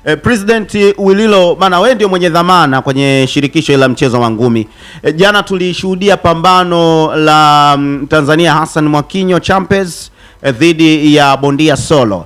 President Wililo, maana wewe ndio mwenye dhamana kwenye shirikisho la mchezo wa ngumi. Jana tulishuhudia pambano la Tanzania Hassan Mwakinyo Champers dhidi ya bondia Solo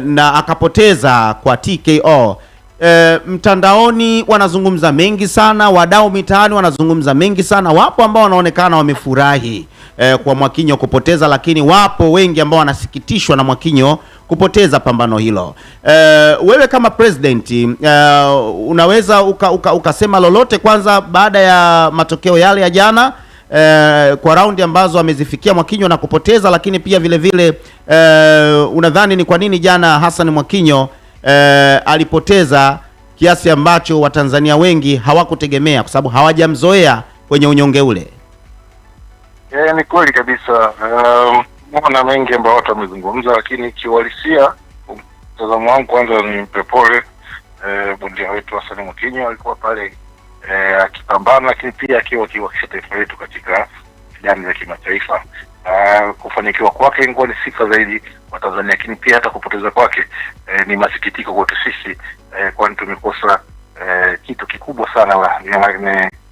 na akapoteza kwa TKO. Mtandaoni wanazungumza mengi sana, wadau mitaani wanazungumza mengi sana. Wapo ambao wanaonekana wamefurahi kwa Mwakinyo kupoteza, lakini wapo wengi ambao wanasikitishwa na Mwakinyo kupoteza pambano hilo. Wewe kama president unaweza ukasema lolote kwanza baada ya matokeo yale ya jana kwa raundi ambazo amezifikia Mwakinyo na kupoteza, lakini pia vile vile unadhani ni kwa nini jana Hassan Mwakinyo alipoteza kiasi ambacho Watanzania wengi hawakutegemea kwa sababu hawajamzoea kwenye unyonge ule? Ni kweli kabisa. Mbona mengi ambao watu wamezungumza, lakini kiuhalisia mtazamo wangu kwanza ni pole bondia wetu Hassan Mwakinyo. Alikuwa pale akipambana, lakini pia akiwakilisha taifa letu katika shindano za kimataifa. Kufanikiwa kwake ingekuwa ni sifa zaidi kwa Tanzania, lakini pia hata kupoteza kwake ni masikitiko kwetu sisi, kwani tumekosa kitu kikubwa sana.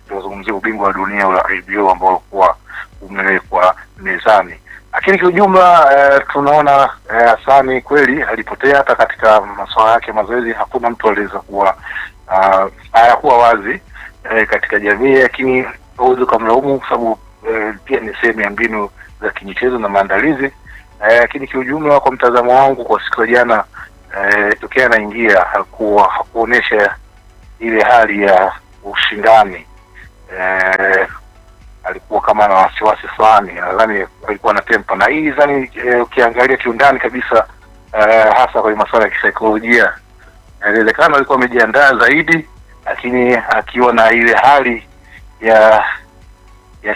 Tunazungumzia ubingwa wa dunia wa IBO ambao ulikuwa umewekwa mezani. Lakini kwa ujumla tunaona Hassan kweli alipotea. Hata katika masuala yake mazoezi hakuna mtu aliweza kuwa hayakuwa wazi katika jamii, lakini huwezi kumlaumu kwa sababu pia ni sehemu ya mbinu za kimichezo na maandalizi. Lakini kwa ujumla, kwa mtazamo wangu, kwa siku ya jana tokea anaingia hakuonesha ile hali ya ushindani. Alikuwa kama na wasiwasi fulani, nadhani alikuwa na tempa, na hii nadhani ukiangalia kiundani kabisa hasa kwa masuala ya kisaikolojia, inawezekana alikuwa amejiandaa zaidi, lakini akiwa na ile hali ya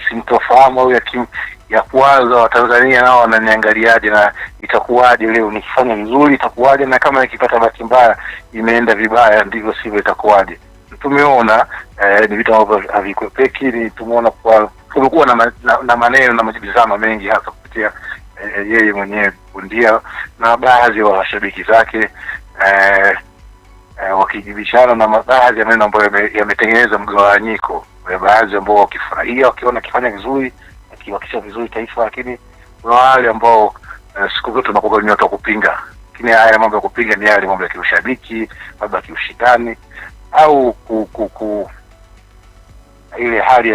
sintofahamu au ya kuwaza Watanzania nao wananiangaliaje na itakuwaje leo nikifanya vizuri itakuwaje, na kama nikipata bahati mbaya imeenda vibaya ndivyo sivyo itakuwaje. Tumeona ni vitu ambavyo havikwepeki. Ni tumeona kwa kumekuwa na maneno na majibizano mengi hasa kupitia yeye mwenyewe bondia na baadhi ya washabiki zake wakijibishana na baadhi ya maneno ambayo yametengeneza mgawanyiko. Baadhi ambao wakifurahia wakiona akifanya vizuri, akiwakilisha vizuri taifa, lakini kuna wale ambao siku zote tunakuwa ni watu wa kupinga. Lakini haya mambo ya kupinga ni yale mambo ya kiushabiki, mambo ya kiushindani au ile hali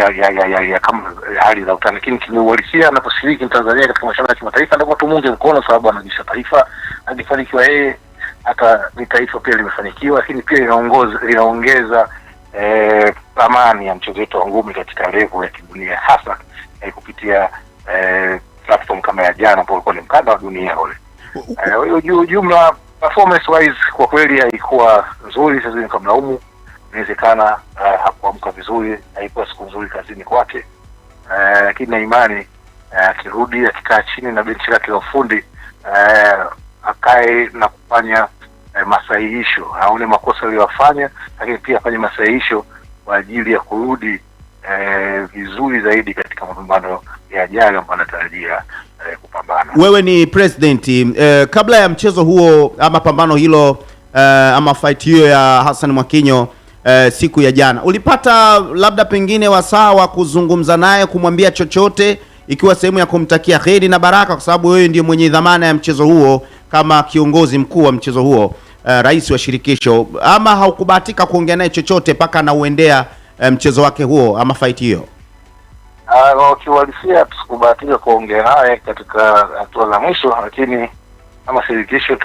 ya kama hali za utani. Lakini kiuhalisia anaposhiriki Tanzania katika mashindano ya kimataifa ndio tumunge mkono, sababu anajisha taifa, alifanikiwa yeye, hata ni taifa pia limefanikiwa, lakini pia linaongeza thamani ya mchezo wetu wa ngumi katika level ya kidunia, hasa kupitia platform kama ya jana ambapo ulikuwa ni mkanda wa dunia ule. Hiyo jumla performance wise kwa kweli haikuwa nzuri. Sasa ni kumlaumu, inawezekana hakuamka vizuri, haikuwa siku nzuri kazini kwake, lakini na imani akirudi akikaa chini na benchi lake la ufundi akae na kufanya masahihisho, aone makosa aliyofanya, lakini pia afanye masahihisho kwa ajili ya kurudi vizuri zaidi katika mapambano yajayo ambayo anatarajia kupambana. Wewe ni president, kabla ya mchezo huo ama pambano hilo ama fight hiyo ya Hassan Mwakinyo siku ya jana, ulipata labda pengine wasaa wa kuzungumza naye, kumwambia chochote, ikiwa sehemu ya kumtakia kheri na baraka, kwa sababu wewe ndiye mwenye dhamana ya mchezo huo kama kiongozi mkuu wa mchezo huo, rais wa shirikisho, ama haukubahatika kuongea naye chochote mpaka anauendea mchezo wake huo ama fight hiyo? Kiuhalisia tukubahatika kuongea naye katika hatua za mwisho, lakini kama shirikisho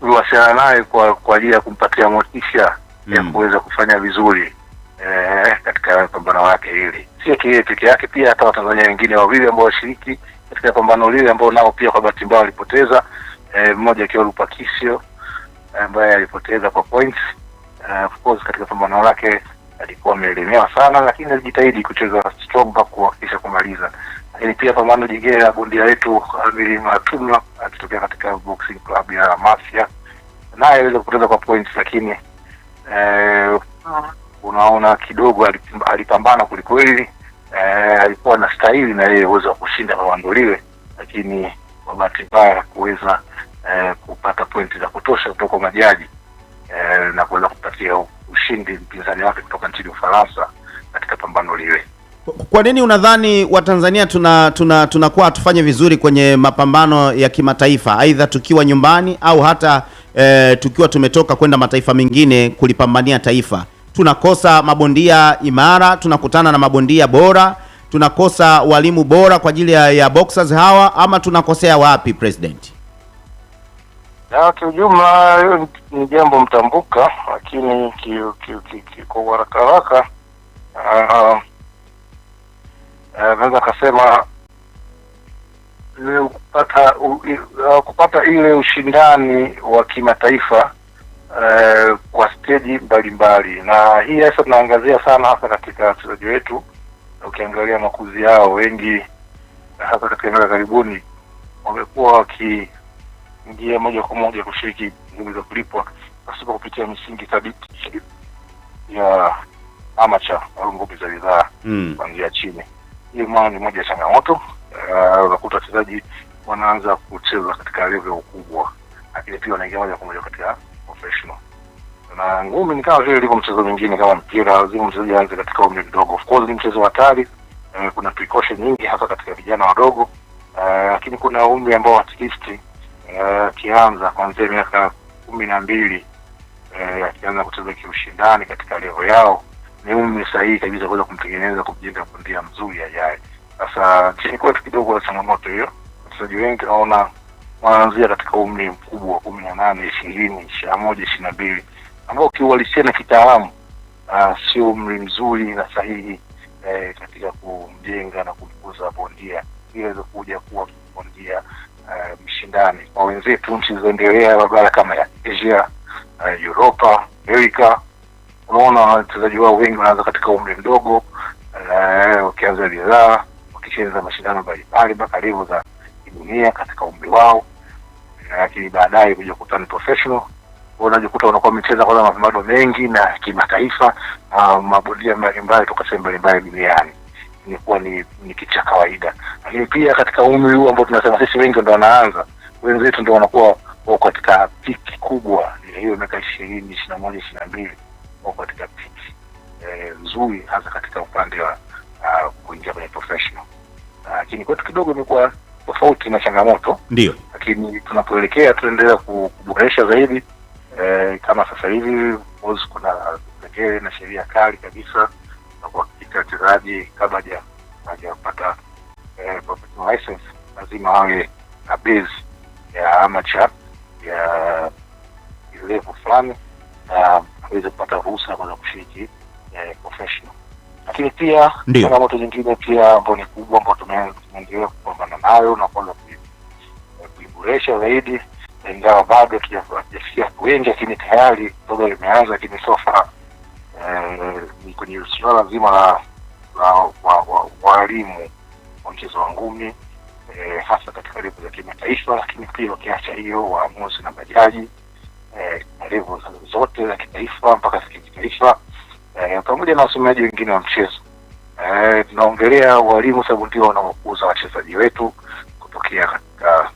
tuliwasiliana naye kwa ajili ya kumpatia motisha ya kuweza kufanya vizuri katika pambano lake hili. Sio kile peke yake, pia hata Watanzania wengine wawili ambao washiriki katika pambano lile ambao nao pia kwa bahati mbaya walipoteza, mmoja akiwa Lupakisio ambaye alipoteza kwa points. Of course katika pambano lake alikuwa ameelemewa sana, lakini alijitahidi kucheza strong mpaka kuhakikisha kumaliza. Lakini pia pambano jingine la bondia wetu Amiri Matumla akitokea katika boxing club ya Mafia, naye aliweza kupoteza kwa points, lakini unaona kidogo alipambana kulikweli, alikuwa na stahili na yeye uwezo wa kushinda pambano lile, lakini kwa bahati mbaya kuweza kupata pointi za kutosha kutoka majaji na kuweza kupatia ushindi mpinzani wake kutoka nchini Ufaransa katika pambano lile. Kwa nini unadhani Watanzania tunakuwa hatufanye vizuri kwenye mapambano ya kimataifa, aidha tukiwa nyumbani au hata tukiwa tumetoka kwenda mataifa mengine kulipambania taifa? Tunakosa mabondia imara, tunakutana na mabondia bora, tunakosa walimu bora kwa ajili ya boxers hawa, ama tunakosea wapi President? Kiujumla hiyo ni jambo mtambuka, lakini kwa haraka naweza kusema kupata ile ushindani wa kimataifa kwa stage mbalimbali, na hii hasa tunaangazia sana hasa katika wachezaji wetu. Ukiangalia makuzi yao wengi hasa katika miaka karibuni wamekuwa wakiingia moja kwa moja kushiriki ngumi za kulipwa pasipo kupitia misingi thabiti ya amateur au ngumi za ridhaa kuanzia chini. Hii ni moja ya changamoto. Unakuta wachezaji wanaanza kucheza katika level kubwa, lakini pia wanaingia moja kwa moja katika professional. Na ngumi ni kama vile ilivyo mchezo mwingine kama mpira, lazima mchezaji aanze katika umri mdogo. Of course ni mchezo hatari, kuna precaution nyingi hasa katika vijana wadogo, lakini kuna umri ambao at least kianza kuanzia miaka 12 akianza kucheza kiushindani katika level yao, ni umri sahihi kabisa kuweza kumtengeneza kumjenga bondia mzuri ajaye. Sasa chini kwetu kidogo na changamoto hiyo. Wachezaji wengi naona wanaanzia katika umri mkubwa 18, 20, 21, 22 ambao kiuhalisia na kitaalamu sio umri mzuri na sahihi katika kumjenga na kumkuza bondia ili aweze kuja kuwa bondia mshindani kwa wenzetu nchi zilizoendelea mabara kama ya Asia, Europa, Amerika. Unaona wachezaji wao wengi wanaanza katika umri mdogo, wakianza ridhaa, wakicheza mashindano mbalimbali mpaka level za dunia katika umri wao, lakini baadaye kuja kukutana professional, unajikuta unakuwa umecheza kwa mapambano mengi na kimataifa, mabondia mbalimbali kutoka sehemu mbalimbali duniani. Inakuwa ni kitu cha kawaida. Lakini pia katika umri huu ambao tunasema sisi wengi ndio wanaanza, wenzetu ndio wanakuwa wako katika peak kubwa, hiyo miaka 20, 21, 22 wako katika peak nzuri hasa katika upande wa kuingia kwenye professional. Lakini kwetu kidogo imekuwa tofauti na changamoto. Ndio. Lakini tunapoelekea tunaendelea kuboresha zaidi. Kama sasa hivi kuna vipengele na sheria kali kabisa na kuhakikisha wachezaji kabla hajapata professional license lazima awe na base ya amateur ya level fulani na aweze kupata ruhusa kwa kushiriki professional. Lakini pia changamoto nyingine pia ambayo ni kubwa ambayo tumeendelea kupambana nayo na kuanza kuiboresha zaidi, ingawa bado tujafikia wengi, lakini tayari ndio limeanza. Lakini so far ni kwenye suala zima la walimu wa mchezo wa ngumi, hasa katika level za kimataifa, lakini pia wakiacha hiyo waamuzi na majaji level zote za kitaifa mpaka kitaifa, pamoja na wasomaji wengine wa mchezo. Tunaongelea walimu sababu ndio wanaokuza wachezaji wetu kutokea katika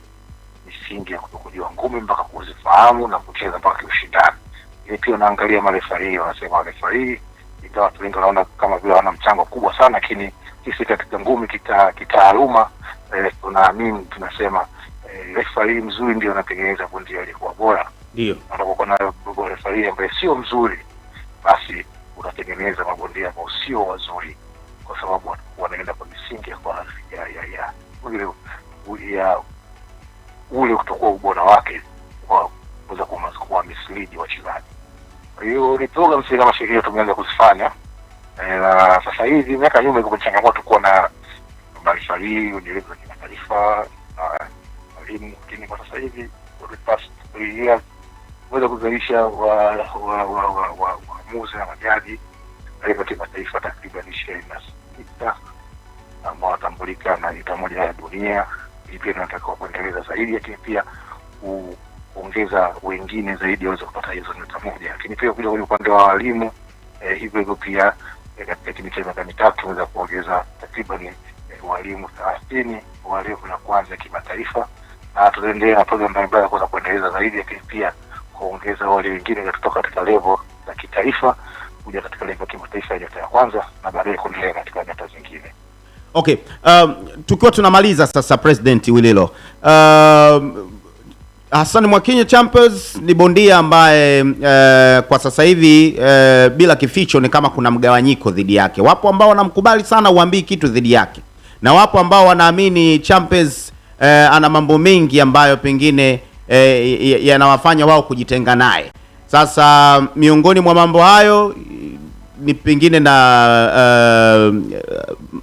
misingi ya kujua ngumi mpaka kuzifahamu na kucheza mpaka kiushindani. Ili pia unaangalia marefari, wanasema marefari ingawa watu wengi wanaona kama vile wana mchango kubwa sana, lakini sisi katika ngumi kitaaluma tunaamini, tunasema refari mzuri ndio anatengeneza bondia aliyekuwa bora. Ndio. Unapokuwa na refari ambaye sio mzuri, basi unatengeneza mabondia ambao sio wazuri, kwa sababu wanaenda kwa misingi ya ule kutokuwa ubora wake kwa kuweza kuwa mislead wachezaji. Kwa hiyo ni program sisi kama sheria tumeanza kuzifanya, na sasa hivi miaka nyuma ilikuwa changamoto kuwa na marefari unaeleza kimataifa na walimu, lakini kwa sasa hivi kwa past 3 years tunaweza kuzalisha waamuzi na majaji katika kimataifa takriban 26 ambao watambulika na nita moja ya dunia. Hii pia tunataka kuendeleza zaidi, lakini pia kuongeza wengine zaidi waweze kupata hizo nita moja. Lakini pia kuja kwenye upande wa walimu hivyo pia katika kipindi cha miaka mitatu tunaweza kuongeza takriban walimu 30 wa level ya kwanza ya kimataifa, na tutaendelea na program mbalimbali kwa kuendeleza zaidi, lakini pia kuongeza wale wengine kutoka katika level za kitaifa kuja katika level ya kimataifa ya nyota ya kwanza na baadaye kuendelea katika nyota zingine. Okay, tukiwa tunamaliza sasa, President Wililo, Hassan Mwakinyo Champers ni bondia ambaye kwa sasa hivi bila kificho ni kama kuna mgawanyiko dhidi yake. Wapo ambao wanamkubali sana, uambii kitu dhidi yake, na wapo ambao wanaamini Champers ana mambo mengi ambayo pengine yanawafanya wao kujitenga naye. Sasa miongoni mwa mambo hayo ni pengine na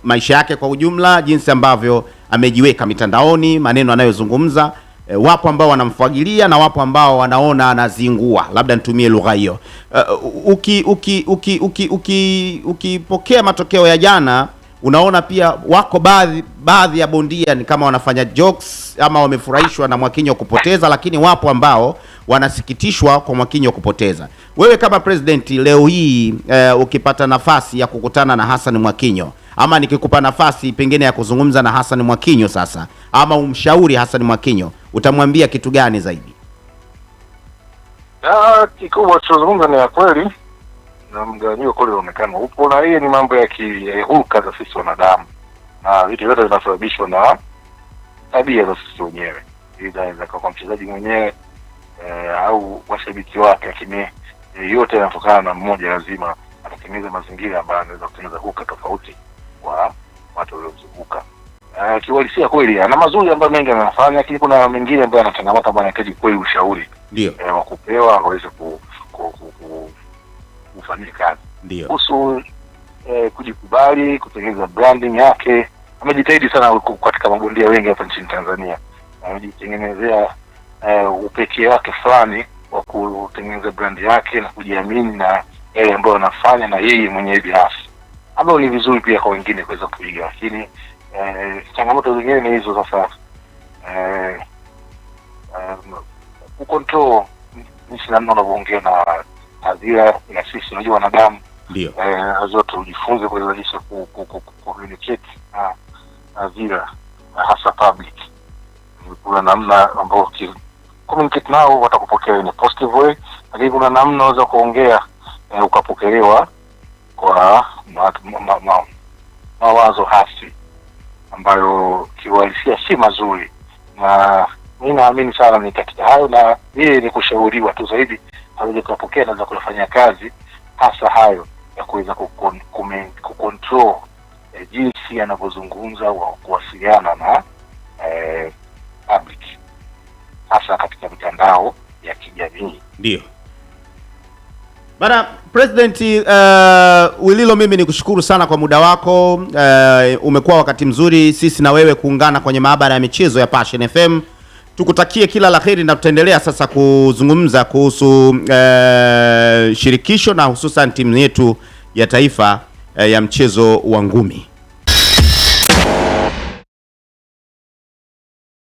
maisha yake kwa ujumla, jinsi ambavyo amejiweka mitandaoni, maneno anayozungumza. Wapo ambao wanamfagilia na wapo ambao wanaona anazingua, labda nitumie lugha hiyo. Ukipokea matokeo ya jana, unaona pia wako baadhi ya bondia ni kama wanafanya jokes ama wamefurahishwa na Mwakinyo kupoteza, lakini wapo ambao wanasikitishwa kwa Mwakinyo kupoteza. Wewe kama president leo hii ukipata nafasi ya kukutana na Hassan Mwakinyo, ama nikikupa nafasi pengine ya kuzungumza na Hassan Mwakinyo sasa, ama umshauri Hassan Mwakinyo, utamwambia kitu gani zaidi? Kikubwa tunazungumza ni ya kweli, na mgawanyiko kule unaonekana upo, na hii ni mambo ya hulka za sisi wanadamu, na vitu vyote vinasababishwa na tabia za sisi wenyewe. Inaweza kwa mchezaji mwenyewe au washabiki wake, lakini yote yanatokana na mmoja lazima atengeneze mazingira ambayo anaweza kutengeneza hulka tofauti kwa watu waliomzunguka. Kiuhalisia kweli ana mazuri ambayo mengi anafanya, lakini kuna mengine ambayo anachangamata ambayo anahitaji kweli ushauri wa kupewa aweze kufanyia kazi. Ndio kuhusu kujikubali, kutengeneza branding yake. Amejitahidi sana katika mabondia wengi hapa nchini Tanzania, amejitengenezea upekee wake fulani wa kutengeneza brand yake na kujiamini na yale ambayo anafanya na yeye mwenyewe binafsi, ambayo ni vizuri pia kwa wengine kuweza kuiga. Lakini changamoto zingine ni hizo sasa, kucontrol jinsi namna unavyoongea na hadhira ya sisi. Unajua wanadamu ndio zote ujifunze kwa jinsi communicate na hadhira, hasa public. Kuna namna ambayo communicate nao watakupokea in a positive way, lakini kuna namna unaweza kuongea ukapokelewa kwa mawazo hasi ambayo kiuhalisia si mazuri. Na mimi naamini sana ni katika hayo, na yeye ni kushauriwa tu zaidi aweze kupokea na kufanya kazi, hasa hayo ya kuweza kucontrol jinsi anavyozungumza au kuwasiliana na public, hasa katika mitandao ya kijamii. Ndio bana President Wililo, mimi nikushukuru sana kwa muda wako. Umekuwa wakati mzuri sisi na wewe kuungana kwenye maabara ya michezo ya Passion FM. Tukutakie kila la kheri, na tutaendelea sasa kuzungumza kuhusu shirikisho na hususan timu yetu ya taifa ya mchezo wa ngumi.